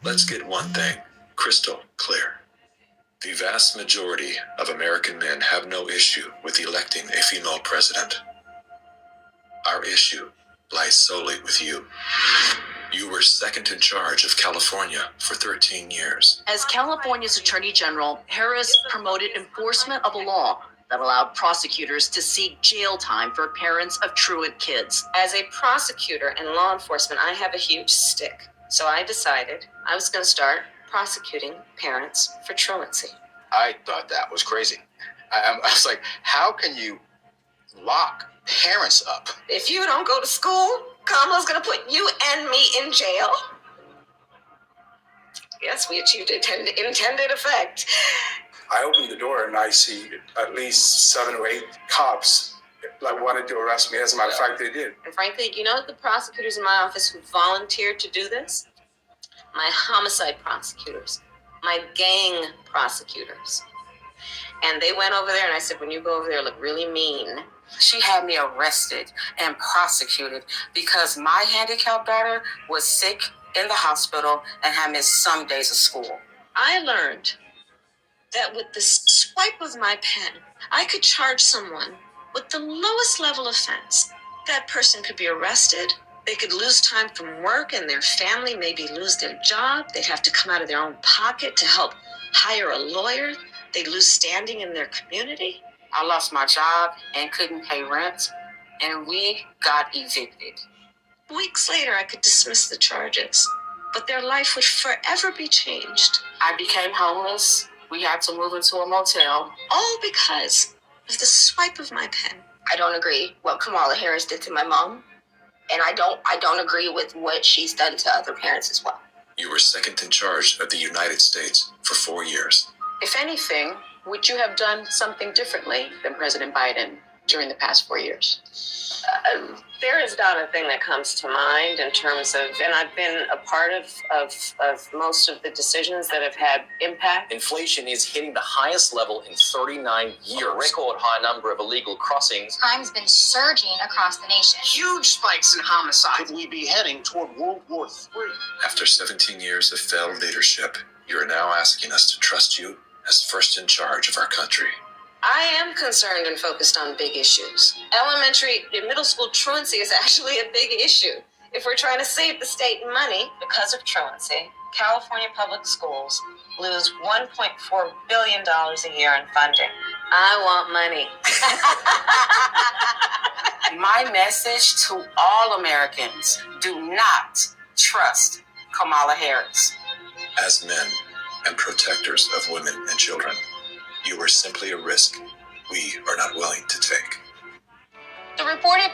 Let's get one thing crystal clear. The vast majority of American men have no issue with electing a female president. Our issue lies solely with you. You were second in charge of California for 13 years. As California's Attorney General, Harris promoted enforcement of a law that allowed prosecutors to seek jail time for parents of truant kids. As a prosecutor and law enforcement, I have a huge stick. So I decided I was going to start prosecuting parents for truancy. I thought that was crazy. I was like, how can you lock parents up? If you don't go to school, Kamala's going to put you and me in jail. Yes, we achieved intended effect. I opened the door and I see at least 7 or 8 cops like wanted to arrest me. As a matter of fact, they did. And frankly, you know the prosecutors in my office who volunteered to do this? My homicide prosecutors, my gang prosecutors. And they went over there and I said, when you go over there, look really mean. She had me arrested and prosecuted because my handicapped daughter was sick in the hospital and had missed some days of school. I learned that with the swipe of my pen, I could charge someone with the lowest level offense. That person could be arrested. They could lose time from work and their family maybe lose their job. They'd have to come out of their own pocket to help hire a lawyer. They'd lose standing in their community. I lost my job and couldn't pay rent, and we got evicted. Weeks later, I could dismiss the charges, but their life would forever be changed. I became homeless. We had to move into a motel. All because of the swipe of my pen. I don't agree what Kamala Harris did to my mom, and I don't agree with what she's done to other parents as well. You were second in charge of the United States for 4 years. If anything, would you have done something differently than President Biden during the past 4 years? There is not a thing that comes to mind in terms of, and I've been a part of most of the decisions that have had impact. Inflation is hitting the highest level in 39 years. A record high number of illegal crossings. Crime's been surging across the nation. Huge spikes in homicide. Could we be heading toward World War III? After 17 years of failed leadership, you are now asking us to trust you as first in charge of our country. I am concerned and focused on big issues. Elementary and middle school truancy is actually a big issue. If we're trying to save the state money, because of truancy, California public schools lose $1.4 billion a year in funding. I want money. My message to all Americans, do not trust Kamala Harris. As men and protectors of women and children, you are simply a risk we are not willing to take. The reported